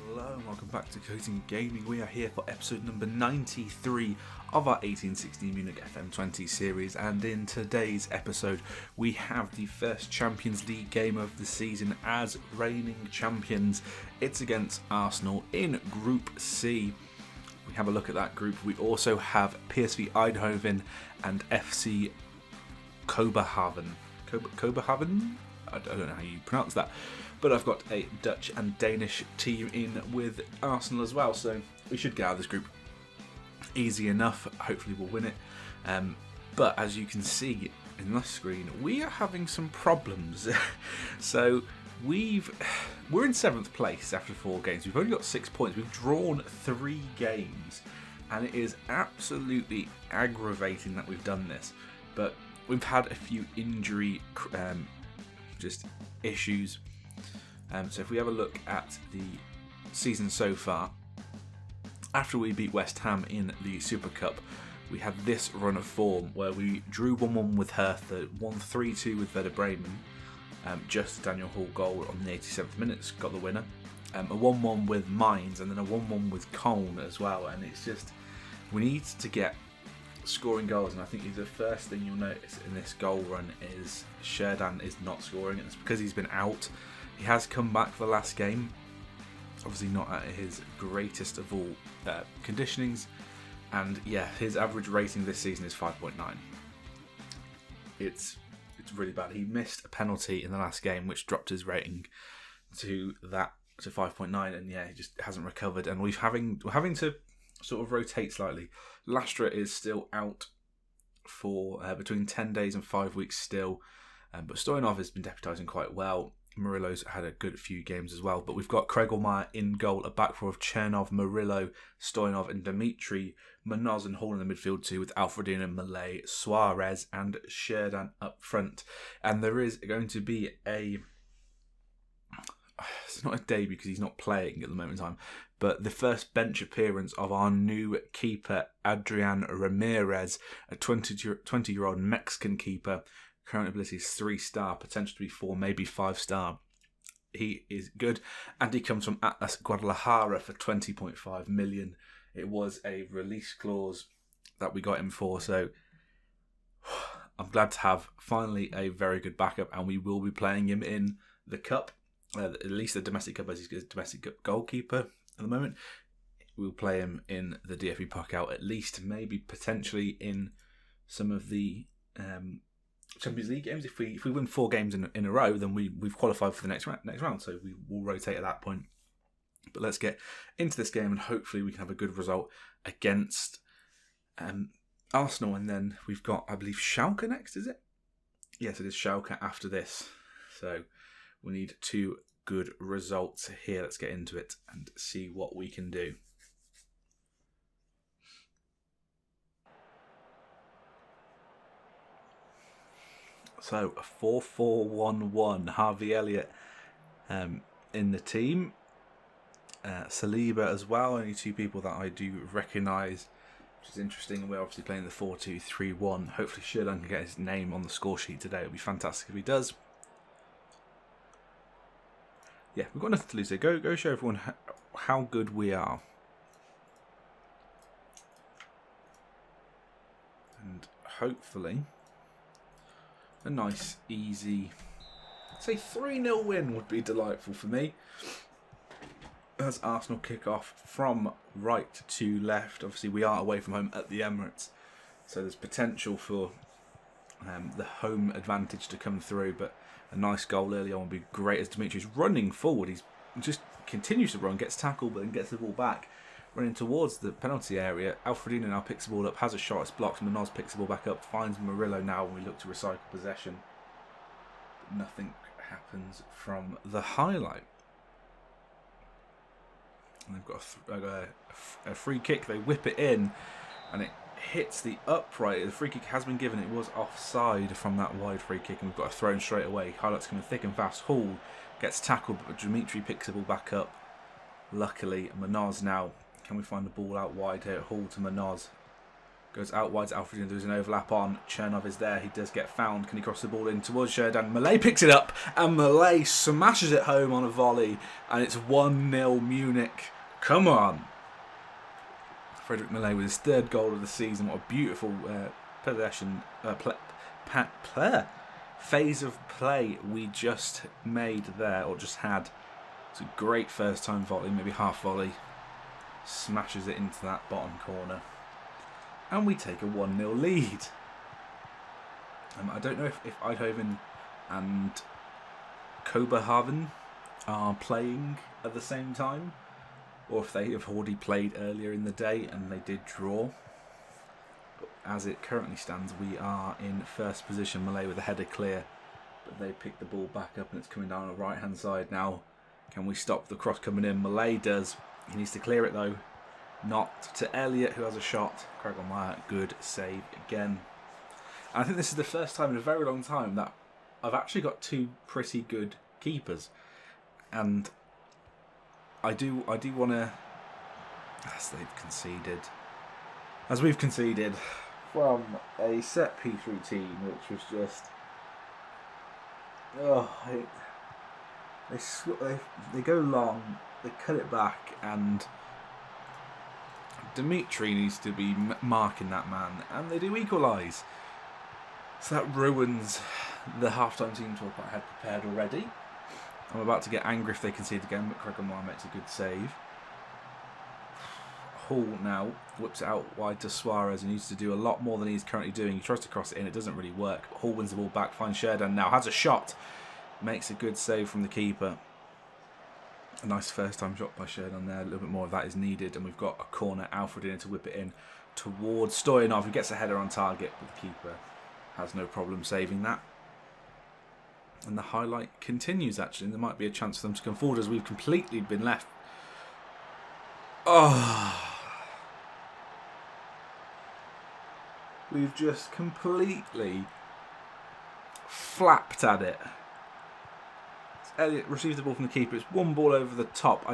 Hello and welcome back to Coating Gaming. We are here for episode number 93 of our 1860 Munich FM20 series, and in today's episode we have the first Champions League game of the season as reigning champions. It's against Arsenal in Group C. We have a look at that group. We also have PSV Eindhoven and FC Kopenhagen. Kopenhagen? I don't know how you pronounce that. But I've got a Dutch and Danish team in with Arsenal as well, so we should get out of this group easy enough. Hopefully we'll win it. But as you can see in this screen, we are having some problems. So we're in 7th place after 4 games. We've only got 6 points. We've drawn 3 games, and it is absolutely aggravating that we've done this. But we've had a few injury just issues. So if we have a look at the season so far, after we beat West Ham in the Super Cup, we had this run of form where we drew 1-1 with Hertha, won 3-2 with Werder Bremen, just Daniel Hall goal on the 87th minute got the winner, a 1-1 with Mainz, and then a 1-1 with Köln as well. And it's just, we need to get scoring goals, and I think the first thing you'll notice in this goal run is Sherdan is not scoring, and it's because he's been out. He has come back for the last game, obviously not at his greatest of all conditionings, and yeah, his average rating this season is 5.9. It's really bad. He missed a penalty in the last game which dropped his rating to 5.9, and yeah, he just hasn't recovered, and we're having to sort of rotate slightly. Lastra is still out for between 10 days and 5 weeks still, but Stoyanov has been deputising quite well. Murillo's had a good few games as well, but we've got Kregelmeyer in goal, a back four of Chernov, Murillo, Stoyanov and Dimitri, Munoz and Hall in the midfield too, with Alfredino, Malay, Suarez and Sherdan up front. And there is going to be it's not a debut because he's not playing at the moment in time, but the first bench appearance of our new keeper, Adrian Ramirez, a 20-year-old Mexican keeper. Current ability is 3-star, potential to be 4, maybe 5-star. He is good, and he comes from Atlas Guadalajara for 20.5 million. It was a release clause that we got him for, so I'm glad to have finally a very good backup, and we will be playing him in the cup, at least the domestic cup, as he's a domestic cup goalkeeper at the moment. We'll play him in the DFB-Pokal, at least, maybe potentially in some of the Champions League games. If we win 4 games in a row, then we've qualified for the next round, so we will rotate at that point. But let's get into this game, and hopefully we can have a good result against Arsenal. And then we've got, I believe, Schalke next, is it? Yes, it is Schalke after this. So we need 2 good results here. Let's get into it and see what we can do. So a 4-4-1-1. Harvey Elliott in the team. Saliba as well. Only 2 people that I do recognise, which is interesting. We're obviously playing the 4-2-3-1. Hopefully Sherdan can get his name on the score sheet today. It'll be fantastic if he does. Yeah, we've got nothing to lose here. Go show everyone how good we are. And hopefully a nice, easy, say 3-0 win would be delightful for me. As Arsenal kick off from right to left. Obviously, we are away from home at the Emirates, so there's potential for the home advantage to come through. But a nice goal early on would be great, as Dimitri's running forward. He's just continues to run, gets tackled, but then gets the ball back, running towards the penalty area. Alfredino now picks the ball up, has a shot, it's blocked. Munoz picks the ball back up, finds Murillo now when we look to recycle possession. But nothing happens from the highlight. And they've got a free kick. They whip it in, and it hits the upright. The free kick has been given. It was offside from that wide free kick, and we've got a throw in straight away. Highlights coming thick and fast. Hall gets tackled, but Dimitri picks the ball back up. Luckily, Munoz now. Can we find the ball out wide here? Hall to Munoz. Goes out wide to Alfredino. There's an overlap on. Chernov is there. He does get found. Can he cross the ball in towards Sheridan? Malay picks it up, and Malay smashes it home on a volley, and it's 1-0 Munich. Come on. Frederick Malay with his third goal of the season. What a beautiful possession. Phase of play we just made there, or just had. It's a great first time volley, maybe half volley. Smashes it into that bottom corner. And we take a 1-0 lead. I don't know if Eindhoven and Koberhaven are playing at the same time, or if they have already played earlier in the day and they did draw. But as it currently stands, we are in first position. Malay with a header clear, but they pick the ball back up and it's coming down the right hand side now. Can we stop the cross coming in? Malay does. He needs to clear it though. Not to Elliott, who has a shot. Kregelmeyer, good save again. And I think this is the first time in a very long time that I've actually got two pretty good keepers. And I do want to, as we've conceded from a set piece routine, which was just, they go long, they cut it back, and Dimitri needs to be marking that man, and they do equalise. So that ruins the half-time team talk I had prepared already. I'm about to get angry if they concede again, but Kregelmeyer makes a good save. Hall now whips it out wide to Suarez, and needs to do a lot more than he's currently doing. He tries to cross it in, it doesn't really work. But Hall wins the ball back, finds Sheridan now, has a shot, makes a good save from the keeper. A nice first time shot by Sheridan there. A little bit more of that is needed, and we've got a corner. Alfredino to whip it in towards Stoyanov, who gets a header on target, but the keeper has no problem saving that. And the highlight continues actually, and there might be a chance for them to come forward as we've completely been left. We've just completely flapped at it. Elliott receives the ball from the keeper. It's one ball over the top.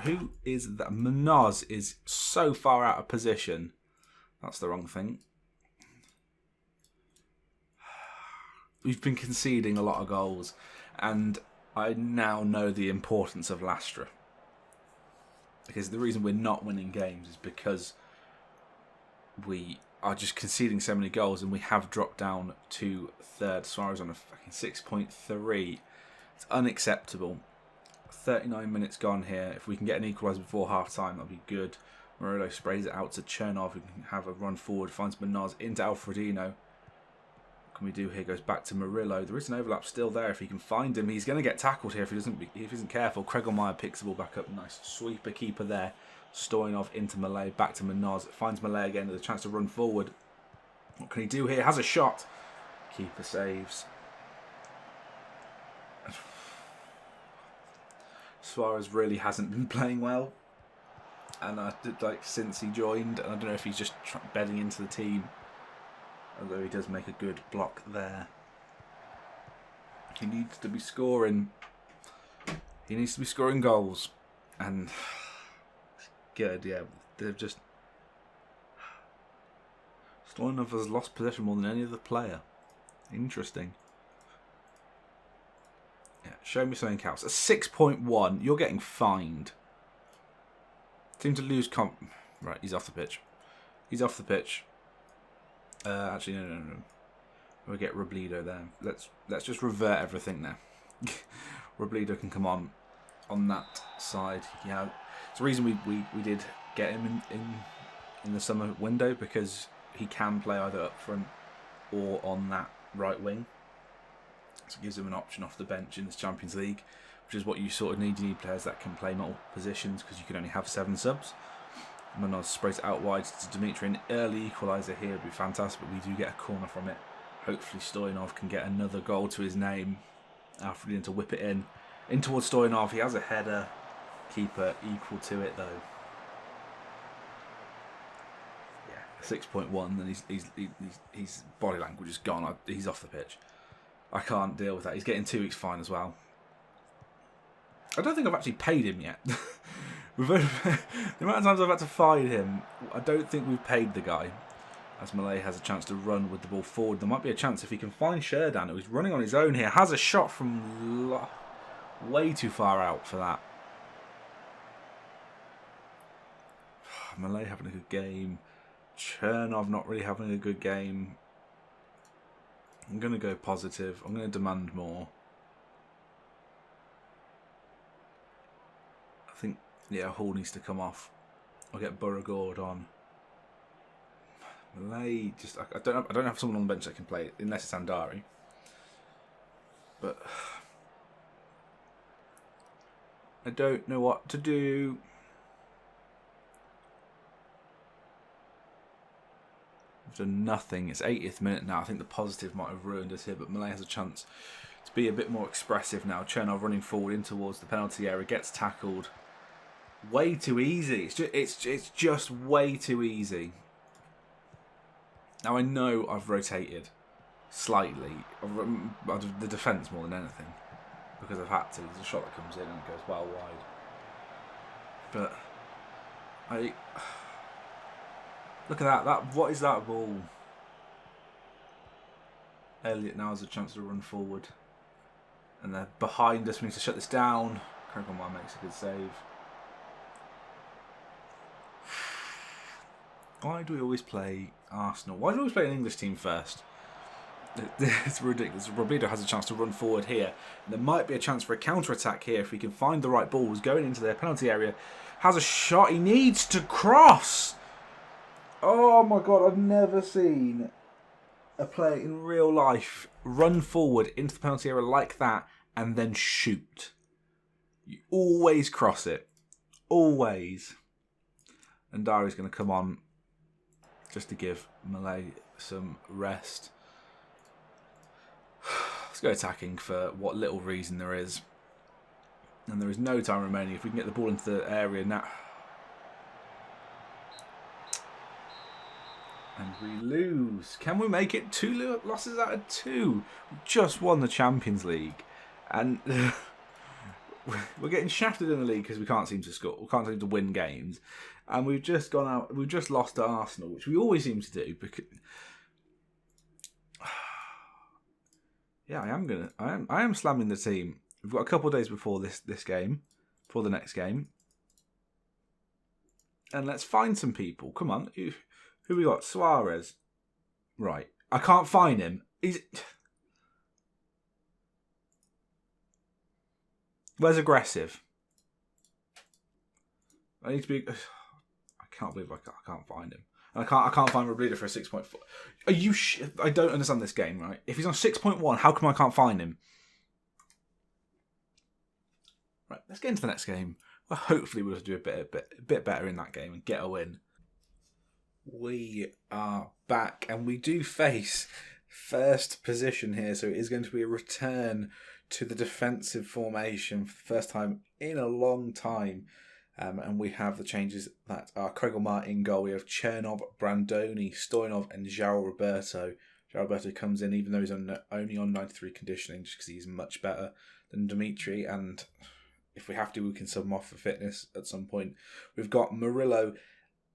Who is that? Munoz is so far out of position. That's the wrong thing. We've been conceding a lot of goals, and I now know the importance of Lastra. Because the reason we're not winning games is because we are just conceding so many goals, and we have dropped down to third. Suarez on a fucking 6.3. It's unacceptable. 39 minutes gone here. If we can get an equaliser before half-time, that'll be good. Murillo sprays it out to Chernov, who can have a run forward, finds Munoz into Alfredino. What can we do here? Goes back to Murillo. There is an overlap still there. If he can find him, he's going to get tackled here if he isn't careful. Kregelmeyer picks the ball back up. Nice sweeper keeper there. Stoyanov into Malay, back to Munoz. Finds Malay again with a chance to run forward. What can he do here? Has a shot. Keeper saves. Suarez really hasn't been playing well, and I did since he joined, and I don't know if he's just bedding into the team, although he does make a good block there. He needs to be scoring. He needs to be scoring goals, and good, yeah. They've just Stoyanov has lost possession more than any other player. Interesting. Yeah, show me something else. A 6.1. You're getting fined. Seem to lose Right, he's off the pitch. He's off the pitch. Actually, no. We'll get Robledo there. Let's just revert everything now. Robledo can come on that side. Yeah, it's the reason we did get him in the summer window, because he can play either up front or on that right wing. So it gives him an option off the bench in this Champions League, which is what you sort of need. You need players that can play multiple positions, because you can only have 7 subs. Munoz sprays it out wide to Dimitri. An early equaliser here would be fantastic, but we do get a corner from it. Hopefully Stoyanov can get another goal to his name. Alfredino to whip it in towards Stoyanov. He has a header. Keeper equal to it though. Yeah, 6.1, and his body language is gone. He's off the pitch. I can't deal with that. He's getting 2 weeks fine as well. I don't think I've actually paid him yet. The amount of times I've had to fine him, I don't think we've paid the guy. as Malay has a chance to run with the ball forward. There might be a chance if he can find Sherdan, who's running on his own here. Has a shot from way too far out for that. Malay having a good game. Chernov not really having a good game. I'm going to go positive. I'm going to demand more. I think, yeah, Hall needs to come off. I'll get Beauregard on. Malay, just I don't have someone on the bench that can play unless it's Andari. But I don't know what to do. We've done nothing. It's 80th minute now. I think the positive might have ruined us here, but Malay has a chance to be a bit more expressive now. Chernov running forward in towards the penalty area, gets tackled. Way too easy. It's just way too easy. Now I know I've rotated slightly. The defence more than anything, because I've had to. There's a shot that comes in and it goes well wide. But look at that. What is that ball? Elliott now has a chance to run forward, and they're behind us. We need to shut this down. Krugman makes a good save. Why do we always play Arsenal? Why do we always play an English team first? It's ridiculous. Robledo has a chance to run forward here. And there might be a chance for a counter-attack here if we can find the right balls. Going into their penalty area. Has a shot. He needs to cross. Oh my God, I've never seen a player in real life run forward into the penalty area like that and then shoot. You always cross it. Always. And Dari's going to come on just to give Malay some rest. Let's go attacking for what little reason there is. And there is no time remaining. If we can get the ball into the area now. And we lose. Can we make it 2 losses out of 2? We just won the Champions League. And we're getting shafted in the league because we can't seem to score. We can't seem to win games. And we've just gone out. We've just lost to Arsenal, which we always seem to do. Because yeah, I am slamming the team. We've got a couple of days before this game, before the next game, and let's find some people. Come on, who we got? Suarez. Right, I can't find him. Where's aggressive? I need to be. I can't believe I can't find him. And I can't find Robledo for a 6.4. Are you? I don't understand this game, right? If he's on 6.1, how come I can't find him? Right, let's get into the next game. Well, hopefully we'll do a bit better in that game and get a win. We are back, and we do face first position here, so it is going to be a return to the defensive formation for the first time in a long time. And we have the changes that are Kregelmar in goal. We have Chernov, Brandoni, Stoyanov and João Roberto. João Roberto comes in even though he's only on 93 conditioning just because he's much better than Dimitri. And if we have to, we can sub him off for fitness at some point. We've got Murillo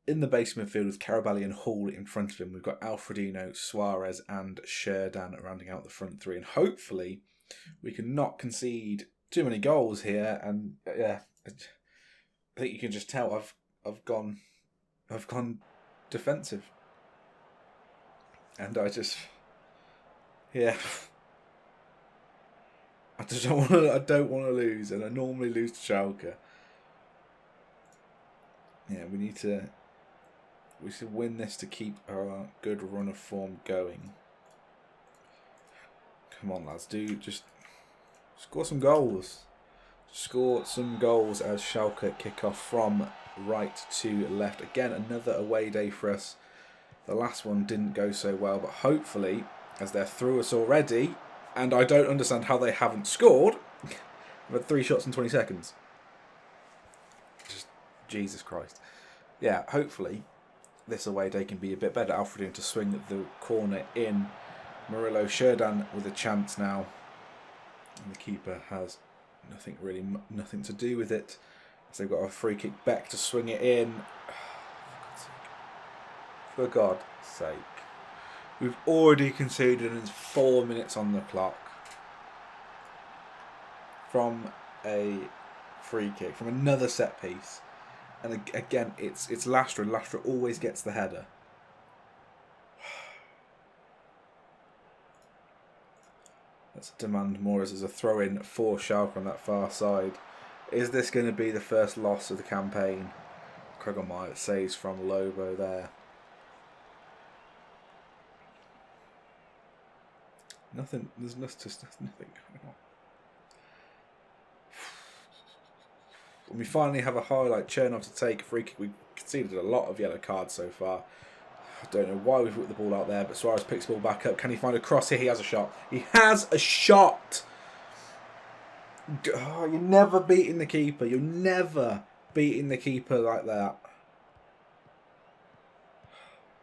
in the base midfield with Carabali and Hall in front of him. We've got Alfredino, Suarez and Sherdan rounding out the front three. And hopefully we can not concede too many goals here. And yeah, I think you can just tell I've gone defensive, and I don't want to lose, and I normally lose to Schalke. Yeah, we should win this to keep our good run of form going. Come on, lads, just score some goals. Score some goals as Schalke kick off from right to left. Again, another away day for us. The last one didn't go so well, but hopefully, as they're through us already, and I don't understand how they haven't scored, we've had 3 shots in 20 seconds. Just Jesus Christ. Yeah, hopefully this away day can be a bit better. Alfredino to swing the corner in. Murillo, Sherdan with a chance now. And the keeper has nothing to do with it. So they've got a free kick back to swing it in. For God's sake. We've already conceded and there's 4 minutes on the clock from a free kick, from another set piece. And again, it's Lastra. Lastra always gets the header. Let's demand more as there's a throw-in for Schalke on that far side. Is this going to be the first loss of the campaign? Krögermeyer saves from Lobo there. Nothing. There's just nothing going on. And we finally have a highlight. Chernov to take a free kick. We conceded a lot of yellow cards so far. I don't know why we've put the ball out there, but Suarez picks the ball back up. Can he find a cross here? He has a shot. He has a shot! Oh, you're never beating the keeper. You're never beating the keeper like that.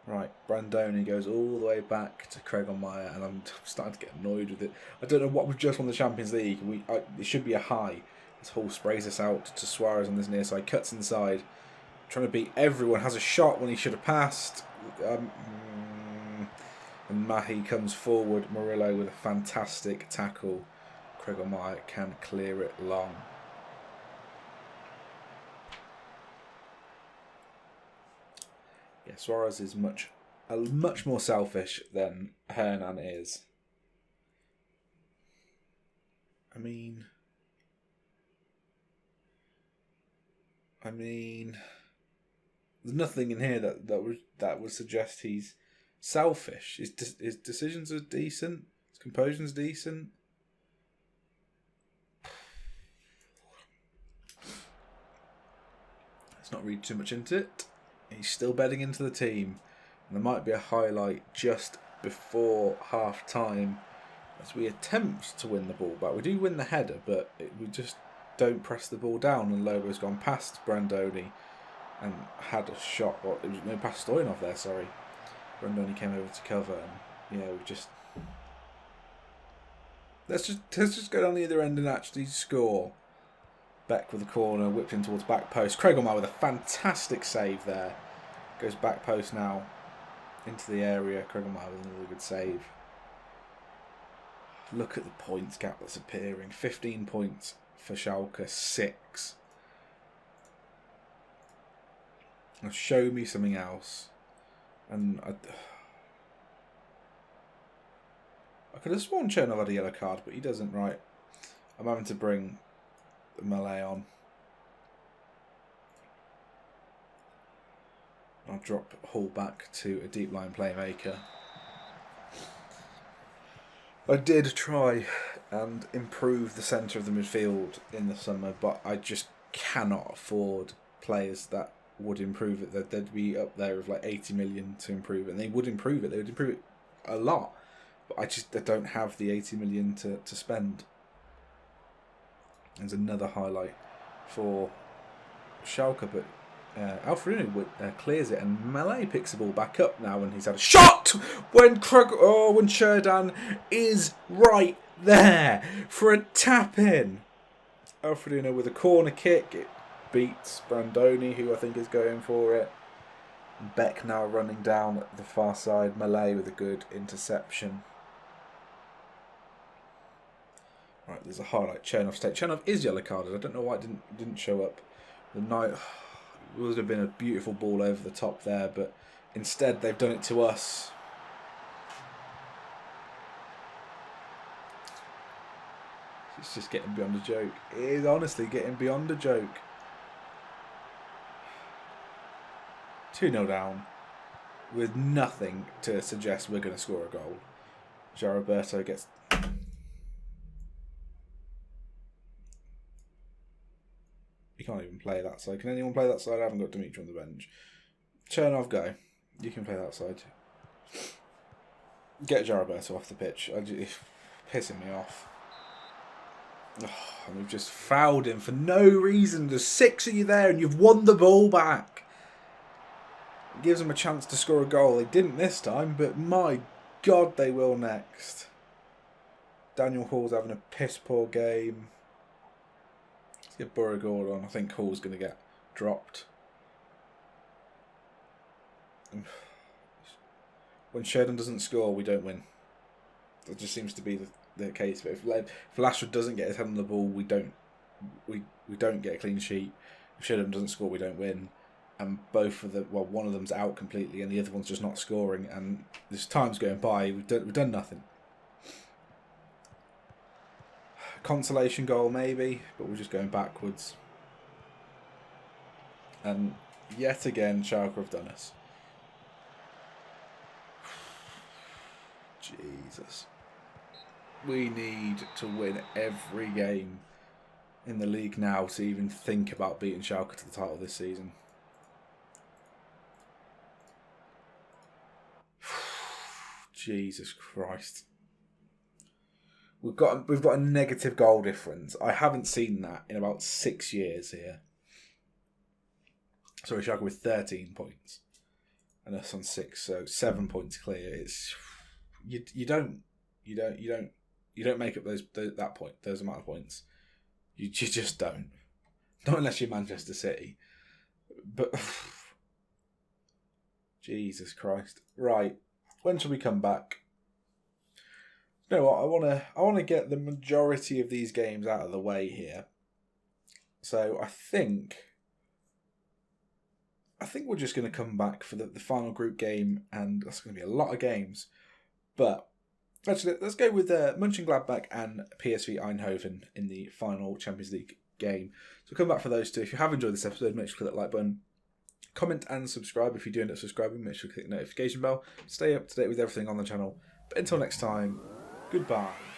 Right, Brandoni goes all the way back to Krögermeyer, and I'm starting to get annoyed with it. I don't know what we've just won the Champions League. It should be a high. As Hall sprays this out to Suarez on this near side, cuts inside, trying to beat everyone. Has a shot when he should have passed. And Mahi comes forward. Murillo with a fantastic tackle. Krögermeyer can clear it long. Yeah, Suarez is much more selfish than Hernan is. I mean, there's nothing in here that would suggest he's selfish. His decisions are decent. His composure's decent. Let's not read too much into it. He's still betting into the team. And there might be a highlight just before half time as we attempt to win the ball back. We do win the header, but we just don't press the ball down. And Lobo's gone past Brandoni and had a shot. Or it was no past Stoyanov there, sorry. Brandoni came over to cover, and we just let's just go down the other end and actually score. Beck with the corner, whipped in towards back post. Krögermeyer with a fantastic save there. Goes back post now into the area. Krögermeyer with another good save. Look at the points gap that's appearing. 15 points for Schalke, 6. Now show me something else. And I could have sworn Chernov had a yellow card, but he doesn't. Right. I'm having to bring the melee on. I'll drop Hall back to a deep line playmaker. I did try and improve the centre of the midfield in the summer, but I just cannot afford players that would improve it. They'd be up there with like 80 million to improve it, and they would improve it. They would improve it a lot, but I don't have the 80 million to spend. There's another highlight for Schalke, but Alfredo clears it, and Malay picks the ball back up now, and he's had a shot when Sherdan is right there for a tap in. Alfredo with a corner kick, it beats Brandoni, who I think is going for it. Beck now running down at the far side. Malay with a good interception. Right, there's a highlight. Chernov's take. Chernov is yellow carded. I don't know why it didn't show up. The night would have been a beautiful ball over the top there, but instead they've done it to us. It's just getting beyond a joke. It is honestly getting beyond a joke. 2-0 down with nothing to suggest we're going to score a goal. Roberto gets... You can't even play that side. Can anyone play that side? I haven't got Dimitri on the bench. Chernov, go. You can play that side. Get Roberto off the pitch. It's pissing me off. Oh, and we've just fouled him for no reason. There's 6 of you there and you've won the ball back. It gives them a chance to score a goal. They didn't this time, but my God, they will next. Daniel Hall's having a piss poor game. Let's get Beauregard on. I think Hall's going to get dropped. when Sheridan doesn't score, we don't win. That just seems to be the case. But if Lashford doesn't get his head on the ball, we don't get a clean sheet. If Sheridan doesn't score, we don't win. And one of them's out completely, and the other one's just not scoring. And there's time's going by. We've done nothing. Consolation goal maybe, but we're just going backwards. And yet again, Schalke have done us. Jesus. We need to win every game in the league now to even think about beating Schalke to the title this season. Jesus Christ. We've got a negative goal difference. I haven't seen that in about 6 years here. Sorry, Schalke with 13 points, and us on 6, so 7 points clear. It's you don't make up those amount of points. You just don't. Not unless you're Manchester City. But Jesus Christ. Right. When shall we come back? You know what? I wanna get the majority of these games out of the way here. So I think we're just going to come back for the final group game, and that's going to be a lot of games. But actually, let's go with Munchen Gladbach and PSV Eindhoven in the final Champions League game. So come back for those two. If you have enjoyed this episode, make sure to click that like button. Comment and subscribe if you do end up subscribing. Make sure to click the notification bell. Stay up to date with everything on the channel. But until next time, goodbye.